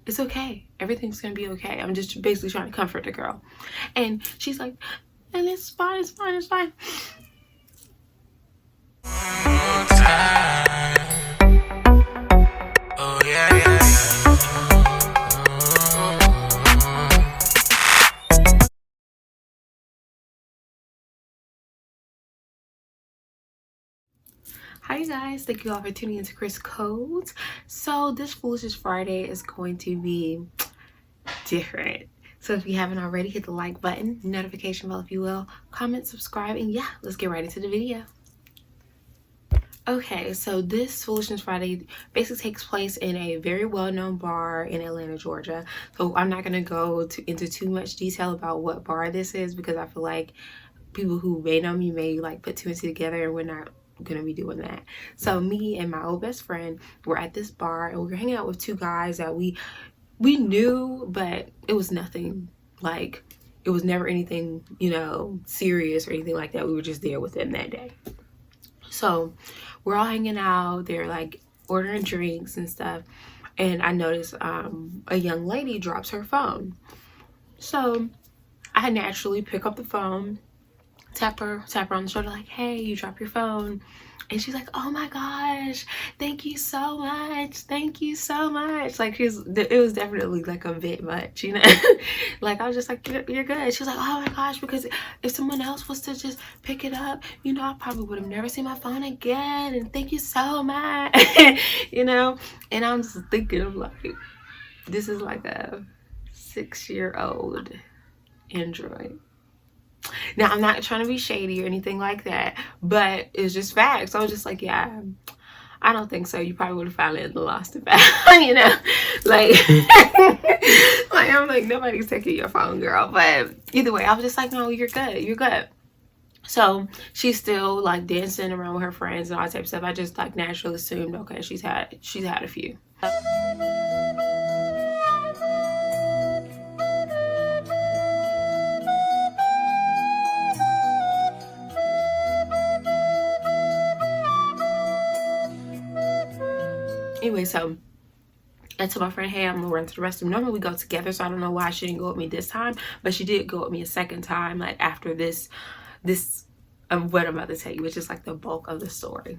It's okay. Everything's gonna be okay. I'm just basically trying to comfort the girl. And she's like, and it's fine, it's fine, it's fine. Oh, yeah, yeah, yeah. Hi guys, thank you all for tuning into Chris Codes. So this Foolishness Friday is going to be different. So if you haven't already, hit the like button, notification bell if you will, comment, subscribe, and yeah, let's get right into the video. Okay, so this Foolishness Friday basically takes place in a very well-known bar in Atlanta, Georgia. So I'm not going to go into too much detail about what bar this is because I feel like people who may know me may like put two and two together, and we're not going to be doing that. So me and my old best friend were at this bar, and we were hanging out with two guys that we knew, but it was nothing like, it was never anything, you know, serious or anything like that. We were just there with them that day. So we're all hanging out, they're like ordering drinks and stuff, and I noticed a young lady drops her phone. So I naturally pick up the phone, tap her on the shoulder, like, hey, you dropped your phone. And she's like, oh my gosh, thank you so much, thank you so much. Like, it was definitely like a bit much, you know. Like, I was just like, you're good. She was like, oh my gosh, because if someone else was to just pick it up, you know, I probably would have never seen my phone again, and thank you so much. You know. And I'm just thinking, I'm like, this is like a 6-year-old Android. Now, I'm not trying to be shady or anything like that, but it's just facts. So I was just like, yeah, I don't think so. You probably would have found it in the lost and found, you know? Like, like, I'm like, nobody's taking your phone, girl. But either way, I was just like, no, you're good. You're good. So she's still like dancing around with her friends and all that type of stuff. I just like naturally assumed, okay, she's had a few. Anyway, so I told my friend, hey, I'm gonna run to the restroom. Normally we go together, so I don't know why she didn't go with me this time, but she did go with me a second time, like after this what I'm about to tell you, which is like the bulk of the story.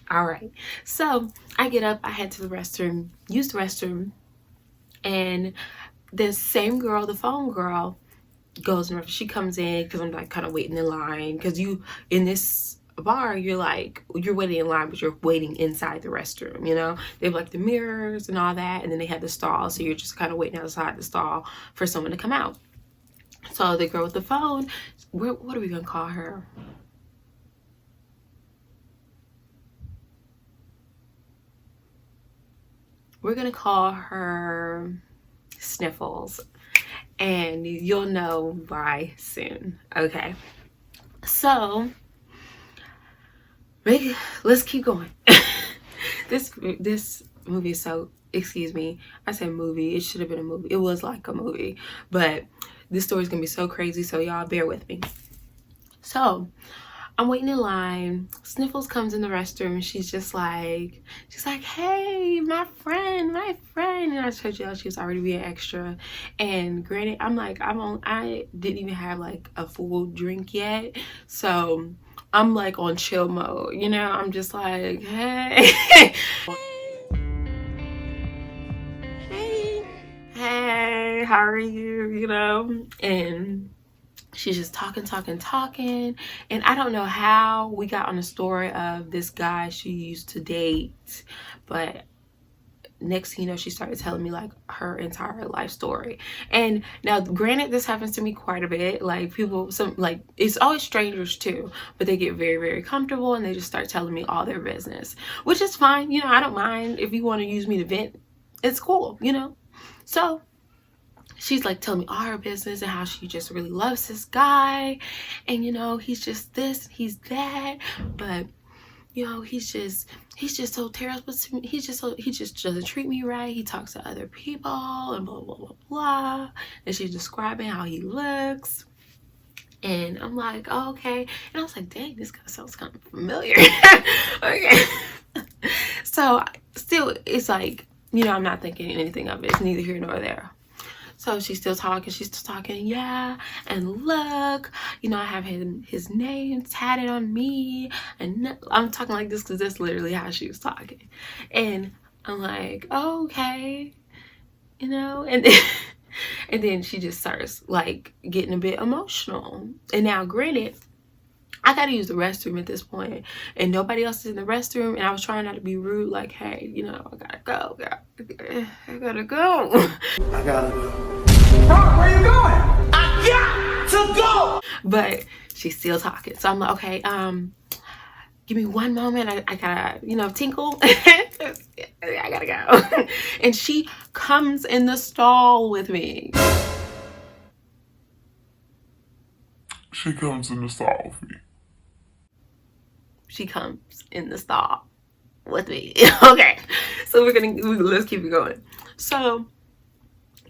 All right, so I get up, I head to the restroom, use the restroom, and the same girl, the phone girl, goes in. She comes in because I'm like kind of waiting in line, because you in this bar, you're waiting in line, but you're waiting inside the restroom, you know. They have like the mirrors and all that, and then they have the stall, so you're just kind of waiting outside the stall for someone to come out. So the girl with the phone, what are we gonna call her? We're gonna call her Sniffles, and you'll know why soon. Okay, so let's keep going. This movie is so, excuse me, I said movie, it should have been a movie. It was like a movie, but this story is gonna be so crazy, so y'all bear with me. So I'm waiting in line. Sniffles comes in the restroom, and she's like, hey, my friend. And I told y'all she was already being extra. And granted, I'm like, I didn't even have like a full drink yet, so I'm like on chill mode, you know. I'm just like, hey. Hey, how are you, you know? And she's just talking, and I don't know how we got on the story of this guy she used to date, but next thing you know, she started telling me like her entire life story. And now granted, this happens to me quite a bit. Like, people, it's always strangers too, but they get very, very comfortable and they just start telling me all their business, which is fine, you know. I don't mind. If you want to use me to vent, it's cool, you know. So she's like telling me all her business and how she just really loves this guy, and you know, he's just this, he's that, but you know, he's just so terrible to me. He just doesn't treat me right. He talks to other people and blah blah blah blah. And she's describing how he looks, and I'm like, oh, okay. And I was like, dang, this guy sounds kind of familiar. Okay. So still, it's like, you know, I'm not thinking anything of it. It's neither here nor there. So she's still talking, yeah, and look, you know, I have his name tatted on me, and I'm talking like this because that's literally how she was talking. And I'm like, oh, okay, you know, and then, and then she just starts like getting a bit emotional. And now, granted, I gotta use the restroom at this point, and nobody else is in the restroom, and I was trying not to be rude, like, hey, you know, I gotta go, I gotta go. I gotta go. Where are you going? I got to go! But she's still talking, so I'm like, okay, give me one moment, I gotta, you know, tinkle. I gotta go. And she comes in the stall with me. She comes in the stall with me. She comes in the stall with me. Okay, so let's keep it going. So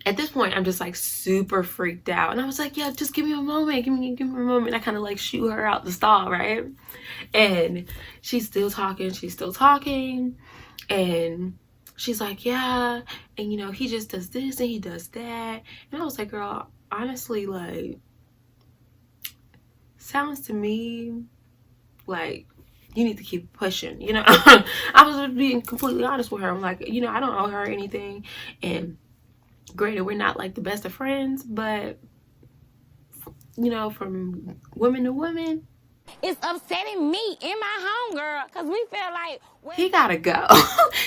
at this point, I'm just like super freaked out, and I was like, yeah, just give me a moment, give me a moment. I kind of like shoo her out the stall, right? And she's still talking, and she's like, yeah, and you know, he just does this and he does that. And I was like, girl, honestly, like, sounds to me like you need to keep pushing, you know. I was being completely honest with her. I'm like, you know, I don't owe her anything, and granted, we're not like the best of friends, but you know, from women to women, it's upsetting me and my homegirl because we feel like he gotta go.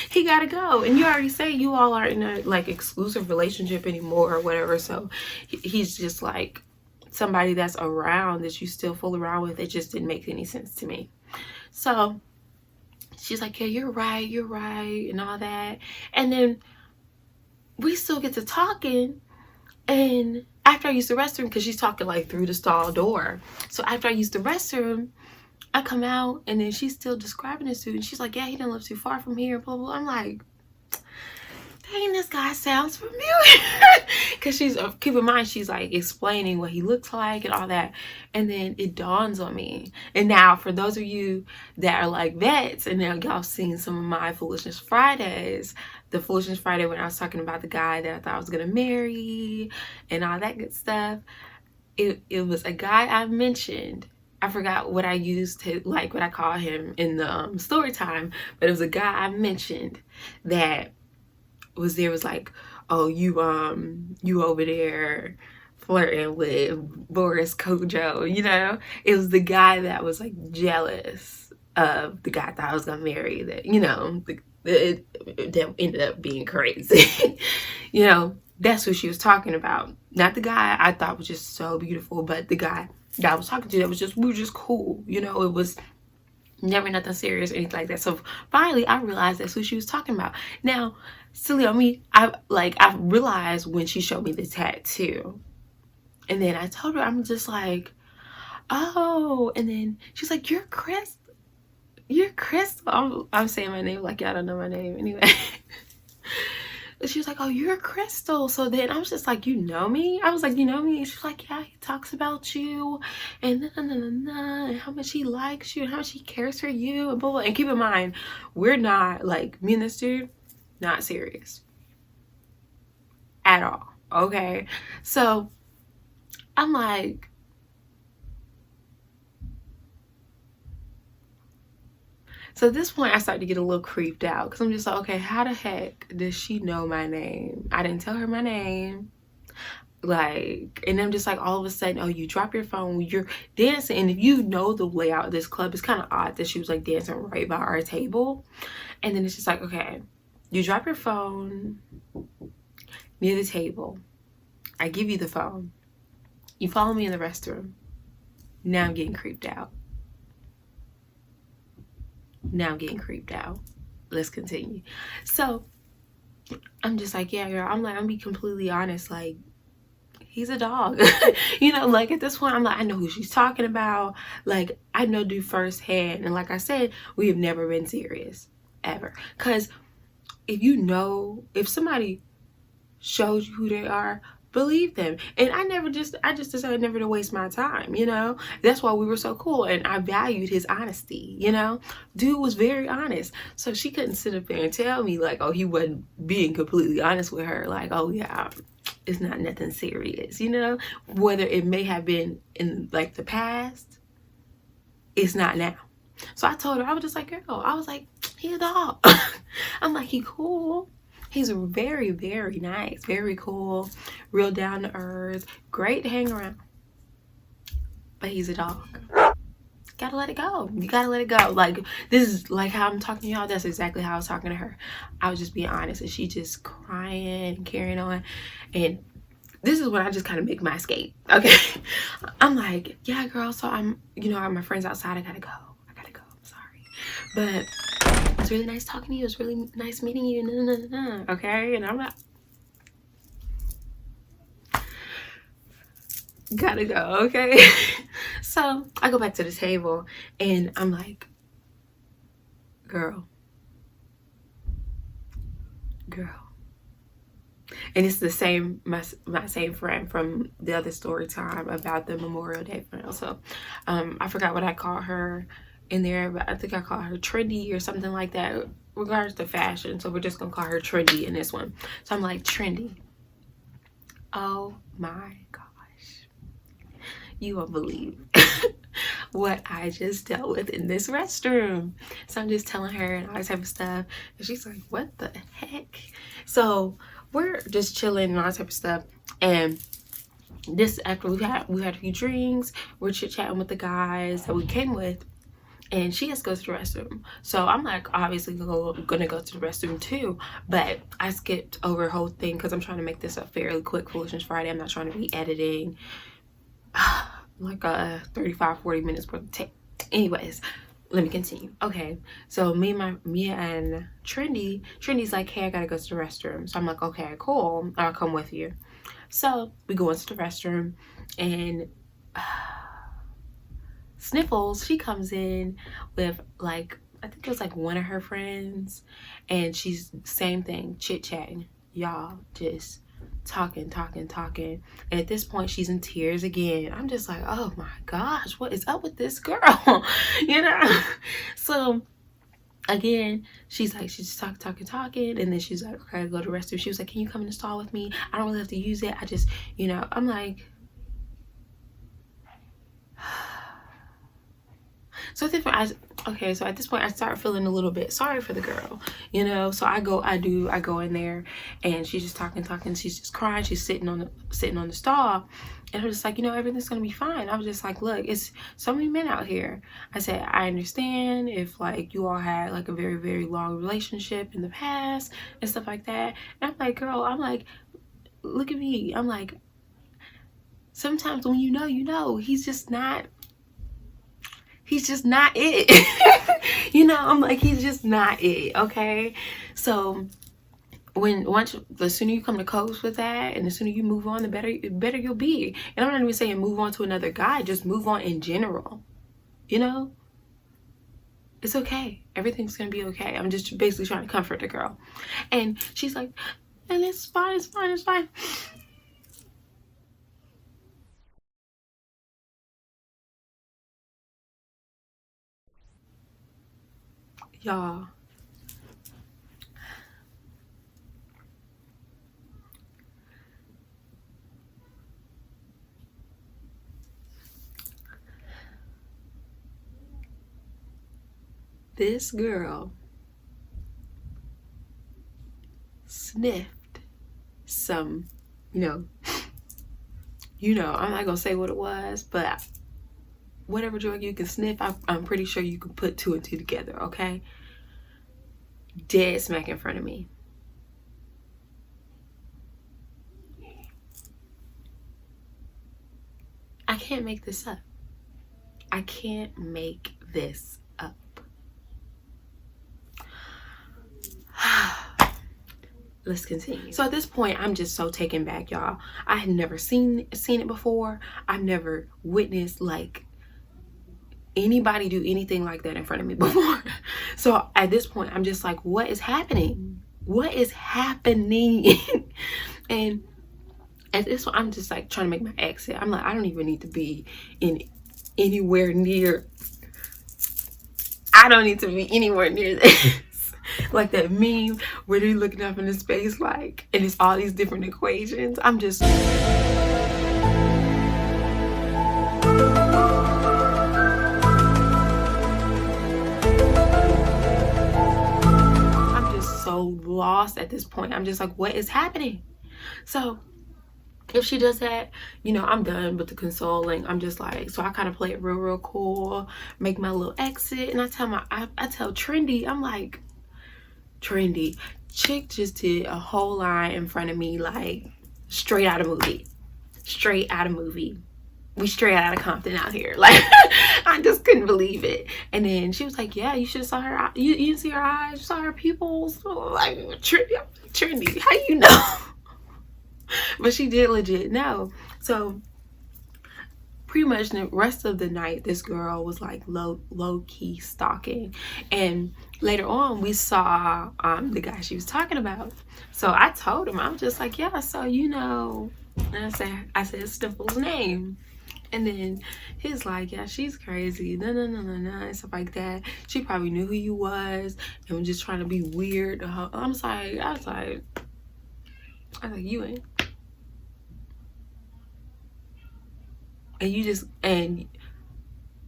He gotta go. And you already say you all aren't in a like exclusive relationship anymore or whatever, so he's just like somebody that's around that you still fool around with. It just didn't make any sense to me. So she's like, yeah, you're right, and all that. And then we still get to talking, and after I use the restroom, because she's talking like through the stall door, so after I use the restroom, I come out, and then she's still describing this dude, and she's like, yeah, he didn't live too far from here, blah blah. I'm like, dang, this guy sounds familiar. Because she's, keep in mind, she's like explaining what he looks like and all that, and then it dawns on me. And now for those of you that are like vets, and now y'all seen some of my Foolishness Fridays, the Foolishness Friday when I was talking about the guy that I thought I was gonna marry and all that good stuff, it was a guy I mentioned. I forgot what I used to, like, what I call him in the story time, but it was a guy I mentioned that was like, oh, you over there flirting with Boris Kodjoe, you know. It was the guy that was like jealous of the guy I thought I was gonna marry, that, you know, that ended up being crazy. You know, that's what she was talking about. Not the guy I thought was just so beautiful, but the guy that I was talking to that was just, we were just cool, you know. It was never nothing serious or anything like that. So finally I realized that's who she was talking about. Now, silly on me, I realized when she showed me the tattoo, and then I told her, I'm just like, oh, and then she's like, you're Crystal. I'm saying my name like y'all don't know my name anyway. She was like, oh, you're Crystal. So then I was just like, you know me? I was like, you know me? And she's like, yeah, he talks about you and and how much he likes you and how much he cares for you and blah, blah. And keep in mind, we're not, like, me and this dude, not serious at all, okay? So I'm like, so at this point, I started to get a little creeped out, because I'm just like, okay, how the heck does she know my name? I didn't tell her my name. Like, and I'm just like, all of a sudden, oh, you drop your phone, you're dancing. And if you know the layout of this club, it's kind of odd that she was like dancing right by our table. And then it's just like, okay, you drop your phone near the table. I give you the phone. You follow me in the restroom. Now I'm getting creeped out. Let's continue. So I'm just like, yeah, girl, I'm gonna be completely honest, like, he's a dog. You know, like, at this point, I'm like, I know who she's talking about. Like, I know dude firsthand. And like I said, we have never been serious, ever. Because if somebody shows you who they are, believe them. And I just decided never to waste my time, you know. That's why we were so cool, and I valued his honesty, you know. Dude was very honest, so she couldn't sit up there and tell me like, oh, he wasn't being completely honest with her, like, oh yeah, it's not nothing serious, you know. Whether it may have been in like the past, it's not now. So I told her, I was just like, girl, I was like, he a dog. I'm like, he cool. He's very, very nice, very cool, real down to earth, great to hang around. But he's a dog. Gotta let it go. You gotta let it go. Like, this is like how I'm talking to y'all. That's exactly how I was talking to her. I was just being honest, and she just crying and carrying on. And this is when I just kind of make my escape. Okay. I'm like, yeah, girl. So I'm, you know, my friends outside. I gotta go. I'm sorry. But it's really nice talking to you. It's really nice meeting you. Okay. And I'm not. Gotta go. Okay. So I go back to the table and I'm like, girl. And it's the same, my same friend from the other story time about the Memorial Day funeral. So I forgot what I called her in there, but I think I called her Trendy or something like that, regards to fashion. So we're just gonna call her Trendy in this one. So I'm like, Trendy, oh my gosh, you won't believe what I just dealt with in this restroom. So I'm just telling her and all that type of stuff, and she's like, what the heck? So we're just chilling and all that type of stuff, and this after we had a few drinks, we're chit-chatting with the guys that we came with, and she has to go to the restroom. So I'm like, obviously gonna go to the restroom too, but I skipped over the whole thing because I'm trying to make this a fairly quick Foolishness Friday. I'm not trying to be editing like a 35-40 minutes worth of tape. Anyways, let me continue. Okay, so me and Trendy's like, hey, I gotta go to the restroom. So I'm like, okay, cool, I'll come with you. So we go into the restroom, and Sniffles, she comes in with like, I think it was like one of her friends, and she's same thing, chit-chatting, y'all, just talking. And at this point she's in tears again. I'm just like, oh my gosh, what is up with this girl? You know. So again, she's just talking, and then she's like, okay, I go to the restroom. She was like, can you come in the stall with me? I don't really have to use it, I just, you know. I'm like, so at this point I start feeling a little bit sorry for the girl, you know. So I go in there, and she's just talking, she's just crying, she's sitting on the stall, and I'm just like, you know, everything's gonna be fine. I was just like, look, it's so many men out here. I said, I understand if like you all had like a very, very long relationship in the past and stuff like that. And I'm like, girl, I'm like, look at me. I'm like, sometimes when you know, he's just not it. You know, I'm like, he's just not it. Okay. So the sooner you come to coast with that, and the sooner you move on, the better you'll be. And I'm not even saying move on to another guy, just move on in general. You know, it's okay, everything's gonna be okay. I'm just basically trying to comfort the girl, and she's like, and it's fine. Y'all, this girl sniffed some, you know, I'm not gonna say what it was, but whatever drug you can sniff, I'm pretty sure you can put 2 and 2 together. Okay, dead smack in front of me. I can't make this up. I can't make this up. Let's continue. So at this point, I'm just so taken back, y'all. I had never seen it before. I've never witnessed like anybody do anything like that in front of me before. So at this point, I'm just like, what is happening? And At this one, I'm just like trying to make my exit. I'm like, I don't even need to be anywhere near. I don't need to be anywhere near this. Like that meme where they're looking up into space, like, and it's all these different equations. I'm just so lost at this point. I'm just like, what is happening? So if she does that, you know, I'm done with the consoling. I'm just like, so I kind of play it real cool, make my little exit, and I tell Trendy, I'm like, Trendy, chick just did a whole line in front of me, like straight out of movie. We straight out of Compton out here. Like, I just couldn't believe it. And then she was like, yeah, you should have saw her. You didn't see her eyes, you saw her pupils. Like, Trendy, how you know? But she did legit know. So pretty much the rest of the night, this girl was like low-key stalking. And later on, we saw the guy she was talking about. So I told him, I was just like, yeah, so you know, and I said Sniffle's name. And then he's like, yeah, she's crazy, no, and stuff like that. She probably knew who you was and was just trying to be weird. I was like, you ain't. And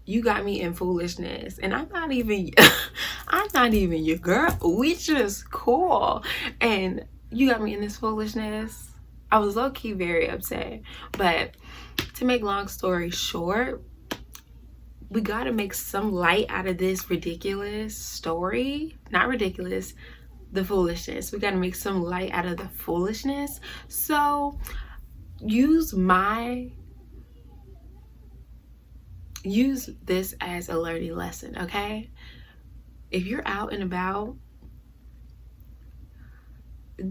you got me in foolishness, and I'm not even your girl. We just cool, and you got me in this foolishness. I was low-key very upset. But to make long story short, we gotta make some light out of this ridiculous story. Not ridiculous, the foolishness. We gotta make some light out of the foolishness. So use this as a learning lesson, okay? If you're out and about,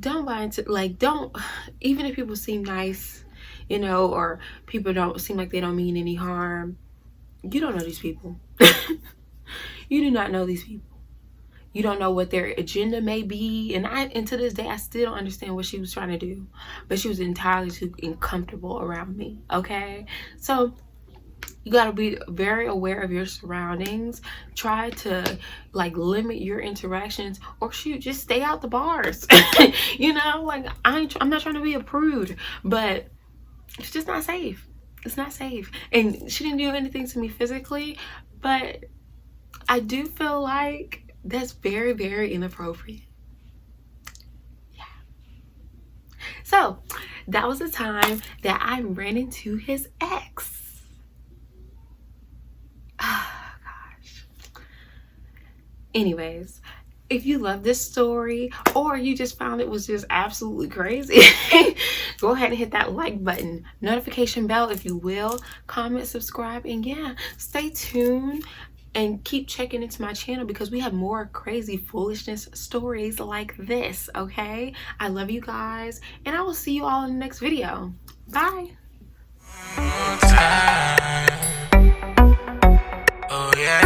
don't buy into, like, don't, even if people seem nice, you know, or people don't seem like they don't mean any harm, you don't know these people. You do not know these people. You don't know what their agenda may be. And to this day, I still don't understand what she was trying to do. But she was entirely too uncomfortable around me, okay? So you got to be very aware of your surroundings. Try to like limit your interactions, or shoot, just stay out the bars. You know, like I'm not trying to be a prude, but it's just not safe. It's not safe. And she didn't do anything to me physically, but I do feel like that's very, very inappropriate. Yeah. So that was the time that I ran into his ex. Anyways, if you love this story, or you just found it was just absolutely crazy, go ahead and hit that like button, notification bell if you will, comment, subscribe, and yeah, stay tuned and keep checking into my channel because we have more crazy foolishness stories like this, okay? I love you guys, and I will see you all in the next video. Bye. Oh yeah.